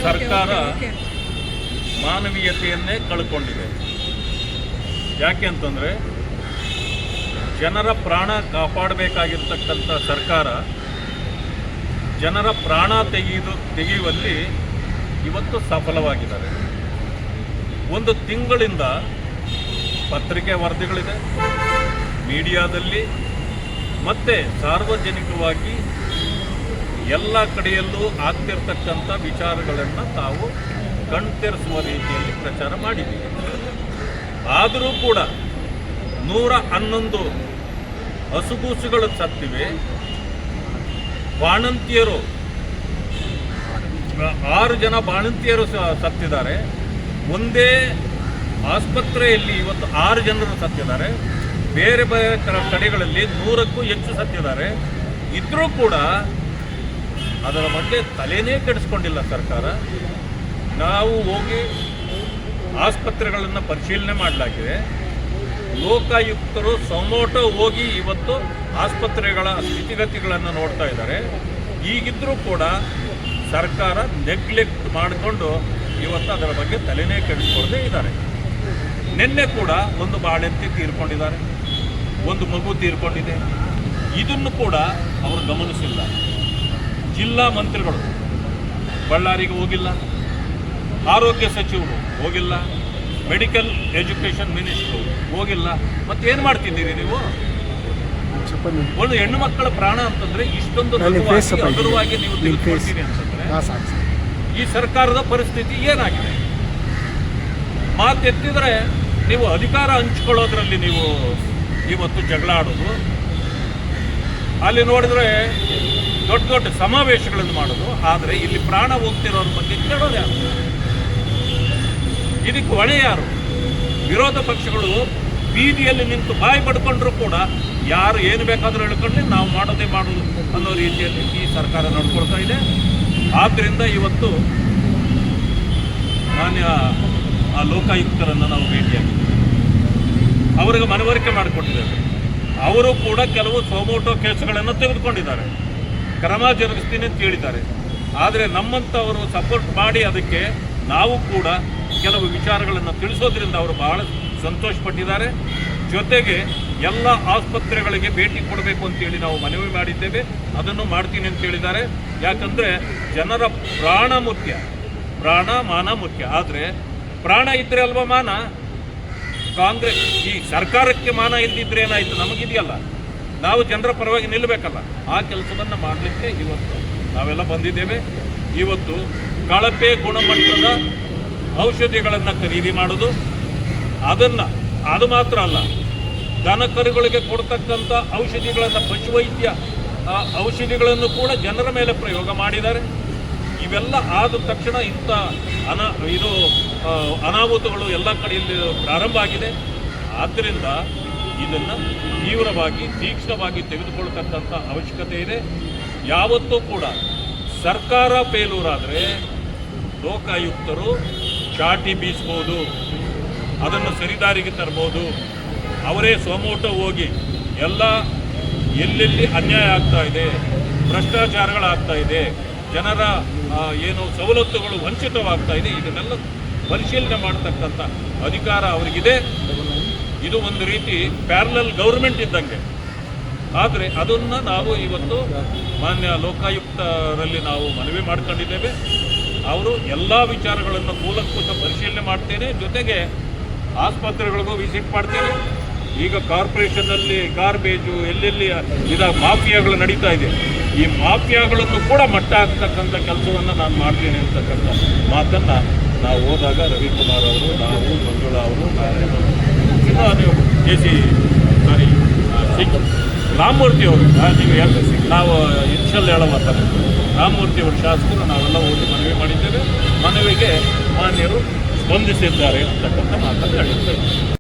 ಸರ್ಕಾರ ಮಾನವೀಯತೆಯನ್ನೇ ಕಳ್ಕೊಂಡಿದೆ. ಯಾಕೆ ಅಂತಂದರೆ ಜನರ ಪ್ರಾಣ ಕಾಪಾಡಬೇಕಾಗಿರ್ತಕ್ಕಂಥ ಸರ್ಕಾರ ಜನರ ಪ್ರಾಣ ತೆಗೆಯುವಲ್ಲಿ ಇವತ್ತು ಸಫಲವಾಗಿದ್ದಾರೆ. ಒಂದು ತಿಂಗಳಿಂದ ಪತ್ರಿಕೆ ವರದಿಗಳಿದೆ, ಮೀಡಿಯಾದಲ್ಲಿ ಮತ್ತು ಸಾರ್ವಜನಿಕವಾಗಿ ಎಲ್ಲ ಕಡೆಯಲ್ಲೂ ಆಗ್ತಿರ್ತಕ್ಕಂಥ ವಿಚಾರಗಳನ್ನು ತಾವು ಕಣ್ತೆರೆಸುವ ರೀತಿಯಲ್ಲಿ ಪ್ರಚಾರ ಮಾಡಿದ್ದೀವಿ. ಆದರೂ ಕೂಡ 111 ಹಸುಗೂಸುಗಳು ಸತ್ತಿವೆ. ಬಾಣಂತಿಯರು 6 ಜನ ಬಾಣಂತಿಯರು ಸತ್ತಿದ್ದಾರೆ. ಒಂದೇ ಆಸ್ಪತ್ರೆಯಲ್ಲಿ ಇವತ್ತು 6 ಜನರು ಸತ್ತಿದ್ದಾರೆ. ಬೇರೆ ಬೇರೆ ಕಡೆಗಳಲ್ಲಿ 100ಕ್ಕೂ ಹೆಚ್ಚು ಸತ್ತಿದ್ದಾರೆ. ಇದ್ರೂ ಕೂಡ ಅದರ ಬಗ್ಗೆ ತಲೆನೇ ಕೆಡಿಸ್ಕೊಂಡಿಲ್ಲ ಸರ್ಕಾರ. ನಾವು ಹೋಗಿ ಆಸ್ಪತ್ರೆಗಳನ್ನು ಪರಿಶೀಲನೆ ಮಾಡಲಾಗಿದೆ. ಲೋಕಾಯುಕ್ತರು ಸಮೋಟೋ ಹೋಗಿ ಇವತ್ತು ಆಸ್ಪತ್ರೆಗಳ ಸ್ಥಿತಿಗತಿಗಳನ್ನು ನೋಡ್ತಾ ಇದ್ದಾರೆ. ಈಗಿದ್ರೂ ಕೂಡ ಸರ್ಕಾರ ನೆಗ್ಲೆಕ್ಟ್ ಮಾಡಿಕೊಂಡು ಇವತ್ತು ಅದರ ಬಗ್ಗೆ ತಲೆನೇ ಕೆಡಿಸ್ಕೊಳ್ಳದೆ ಇದ್ದಾರೆ. ನಿನ್ನೆ ಕೂಡ ಒಂದು ಬಾಣಂತಿ ತೀರ್ಕೊಂಡಿದ್ದಾರೆ, ಒಂದು ಮಗು ತೀರ್ಕೊಂಡಿದೆ. ಇದನ್ನು ಕೂಡ ಅವರು ಗಮನಿಸಿಲ್ಲ. ಜಿಲ್ಲಾ ಮಂತ್ರಿಗಳು ಬಳ್ಳಾರಿಗೆ ಹೋಗಿಲ್ಲ, ಆರೋಗ್ಯ ಸಚಿವರು ಹೋಗಿಲ್ಲ, ಮೆಡಿಕಲ್ ಎಜುಕೇಷನ್ ಮಿನಿಸ್ಟ್ರು ಹೋಗಿಲ್ಲ. ಮತ್ತೇನು ಮಾಡ್ತಿದ್ದೀರಿ ನೀವು? ಒಂದು ಹೆಣ್ಣು ಮಕ್ಕಳ ಪ್ರಾಣ ಅಂತಂದರೆ ಇಷ್ಟೊಂದು ಹಗುರವಾಗಿ ನೀವು ತಿಳಿದುಕೊಳ್ತೀರಿ ಅಂತಂದರೆ ಈ ಸರ್ಕಾರದ ಪರಿಸ್ಥಿತಿ ಏನಾಗಿದೆ? ಮಾತೆತ್ತಿದ್ರೆ ನೀವು ಅಧಿಕಾರ ಹಂಚ್ಕೊಳ್ಳೋದ್ರಲ್ಲಿ ನೀವು ಇವತ್ತು ಜಗಳ ಆಡೋದು, ಅಲ್ಲಿ ನೋಡಿದ್ರೆ ದೊಡ್ಡ ದೊಡ್ಡ ಸಮಾವೇಶಗಳನ್ನು ಮಾಡೋದು. ಆದರೆ ಇಲ್ಲಿ ಪ್ರಾಣ ಹೋಗ್ತಿರೋರ ಬಗ್ಗೆ ಕೇಳೋದು ಯಾರು? ಇದಕ್ಕೆ ಹೊಣೆ ಯಾರು? ವಿರೋಧ ಪಕ್ಷಗಳು ಬೀದಿಯಲ್ಲಿ ನಿಂತು ಬಾಯಿ ಪಡ್ಕೊಂಡ್ರೂ ಕೂಡ ಯಾರು ಏನು ಬೇಕಾದರೂ ಹೇಳ್ಕೊಂಡು ನಾವು ಮಾಡೋದು ಅನ್ನೋ ರೀತಿಯಲ್ಲಿ ಈ ಸರ್ಕಾರ ನಡ್ಕೊಳ್ತಾ ಇದೆ. ಆದ್ದರಿಂದ ಇವತ್ತು ಮಾನ್ಯ ಲೋಕಾಯುಕ್ತರನ್ನು ನಾವು ಭೇಟಿಯಾಗಿದ್ದೇವೆ, ಅವರಿಗೆ ಮನವರಿಕೆ ಮಾಡಿಕೊಟ್ಟಿದ್ದೇವೆ. ಅವರು ಕೂಡ ಕೆಲವು ಸೋಮೋಟೋ ಕೇಸುಗಳನ್ನು ತೆಗೆದುಕೊಂಡಿದ್ದಾರೆ, ಕ್ರಮ ಜರುಗಿಸ್ತೀನಿ ಅಂತ ಹೇಳಿದ್ದಾರೆ. ಆದರೆ ನಮ್ಮಂಥವರು ಸಪೋರ್ಟ್ ಮಾಡಿ ಅದಕ್ಕೆ ನಾವು ಕೂಡ ಕೆಲವು ವಿಚಾರಗಳನ್ನು ತಿಳಿಸೋದ್ರಿಂದ ಅವರು ಬಹಳ ಸಂತೋಷಪಟ್ಟಿದ್ದಾರೆ. ಜೊತೆಗೆ ಎಲ್ಲ ಆಸ್ಪತ್ರೆಗಳಿಗೆ ಭೇಟಿ ಕೊಡಬೇಕು ಅಂತೇಳಿ ನಾವು ಮನವಿ ಮಾಡಿದ್ದೇವೆ, ಅದನ್ನು ಮಾಡ್ತೀನಿ ಅಂತ ಹೇಳಿದ್ದಾರೆ. ಯಾಕಂದರೆ ಜನರ ಪ್ರಾಣ ಮುಖ್ಯ, ಪ್ರಾಣ ಮಾನ ಮುಖ್ಯ. ಆದರೆ ಪ್ರಾಣ ಇದ್ದರೆ ಅಲ್ವಾ ಮಾನ? ಕಾಂಗ್ರೆಸ್ ಈ ಸರ್ಕಾರಕ್ಕೆ ಮಾನ ಇಲ್ದಿದ್ರೆ ಏನಾಯಿತು? ನಮಗಿದೆಯಲ್ಲ, ನಾವು ಜನರ ಪರವಾಗಿ ನಿಲ್ಲಬೇಕಲ್ಲ. ಆ ಕೆಲಸವನ್ನು ಮಾಡಲಿಕ್ಕೆ ಇವತ್ತು ನಾವೆಲ್ಲ ಬಂದಿದ್ದೇವೆ. ಇವತ್ತು ಕಳಪೆ ಗುಣಮಟ್ಟದ ಔಷಧಿಗಳನ್ನು ಖರೀದಿ ಮಾಡೋದು, ಅದು ಮಾತ್ರ ಅಲ್ಲ, ದನ ಕರುಗಳಿಗೆ ಕೊಡ್ತಕ್ಕಂಥ ಔಷಧಿಗಳನ್ನು, ಪಶುವೈದ್ಯ ಔಷಧಿಗಳನ್ನು ಕೂಡ ಜನರ ಮೇಲೆ ಪ್ರಯೋಗ ಮಾಡಿದ್ದಾರೆ. ಇವೆಲ್ಲ ಆದ ತಕ್ಷಣ ಇಂಥ ಅನಾಹುತಗಳು ಎಲ್ಲ ಕಡೆಯಲ್ಲಿ ಪ್ರಾರಂಭ ಆಗಿದೆ. ಆದ್ದರಿಂದ ಇದನ್ನು ತೀವ್ರವಾಗಿ ತೀಕ್ಷ್ಣವಾಗಿ ತೆಗೆದುಕೊಳ್ತಕ್ಕಂಥ ಅವಶ್ಯಕತೆ ಇದೆ. ಯಾವತ್ತೂ ಕೂಡ ಸರ್ಕಾರ ಫೇಲೂರಾದರೆ ಲೋಕಾಯುಕ್ತರು ಚಾಟಿ ಬೀಸ್ಬೋದು, ಅದನ್ನು ಸರಿದಾರಿಗೆ ತರ್ಬೋದು. ಅವರೇ ಸೋಮೋಟೋ ಹೋಗಿ ಎಲ್ಲೆಲ್ಲಿ ಅನ್ಯಾಯ ಆಗ್ತಾ ಇದೆ, ಭ್ರಷ್ಟಾಚಾರಗಳಾಗ್ತಾ ಇದೆ, ಜನರ ಏನು ಸವಲತ್ತುಗಳು ವಂಚಿತವಾಗ್ತಾ ಇದೆ, ಇದನ್ನೆಲ್ಲ ಪರಿಶೀಲನೆ ಮಾಡತಕ್ಕಂಥ ಅಧಿಕಾರ ಅವರಿಗಿದೆ. ಇದು ಒಂದು ರೀತಿ ಪ್ಯಾರಲಲ್ ಗೌರ್ಮೆಂಟ್ ಇದ್ದಂಗೆ. ಆದರೆ ಅದನ್ನು ನಾವು ಇವತ್ತು ಮಾನ್ಯ ಲೋಕಾಯುಕ್ತರಲ್ಲಿ ನಾವು ಮನವಿ ಮಾಡ್ಕೊಂಡಿದ್ದೇವೆ. ಅವರು ಎಲ್ಲ ವಿಚಾರಗಳನ್ನು ಕೂಲಂಕುಷ ಪರಿಶೀಲನೆ ಮಾಡ್ತೇನೆ, ಜೊತೆಗೆ ಆಸ್ಪತ್ರೆಗಳಿಗೂ ವಿಸಿಟ್ ಮಾಡ್ತೇನೆ. ಈಗ ಕಾರ್ಪೊರೇಷನ್ನಲ್ಲಿ ಗಾರ್ಬೇಜು ಎಲ್ಲೆಲ್ಲಿ ಮಾಫಿಯಾಗಳು ನಡೀತಾ ಇದೆ, ಈ ಮಾಫಿಯಾಗಳನ್ನು ಕೂಡ ಮಟ್ಟ ಹಾಕ್ತಕ್ಕಂಥ ಕೆಲಸವನ್ನು ನಾನು ಮಾಡ್ತೇನೆ ಅಂತಕ್ಕಂಥ ಮಾತನ್ನು ನಾವು ಹೋದಾಗ ರವಿಕುಮಾರ್ ಅವರು, ನಾವು, ಮಂಜುಳಾ ಅವರು, ರಾಮಮೂರ್ತಿ ಅವರು, ನಾವು ಇನ್ಷಲ್ ಹೇಳೋ ಮಾತಾರೆ, ರಾಮಮೂರ್ತಿ ಅವರು ಶಾಸಕರು ನಾವೆಲ್ಲ ಹೋಗಿ ಮನವಿ ಮಾಡಿದ್ದೇವೆ. ಮನವಿಗೆ ಮಾನ್ಯರು ಸ್ಪಂದಿಸಿದ್ದಾರೆ ಅಂತಕ್ಕಂಥ ಮಾತನ್ನು ಹೇಳಿದ್ದಾರೆ.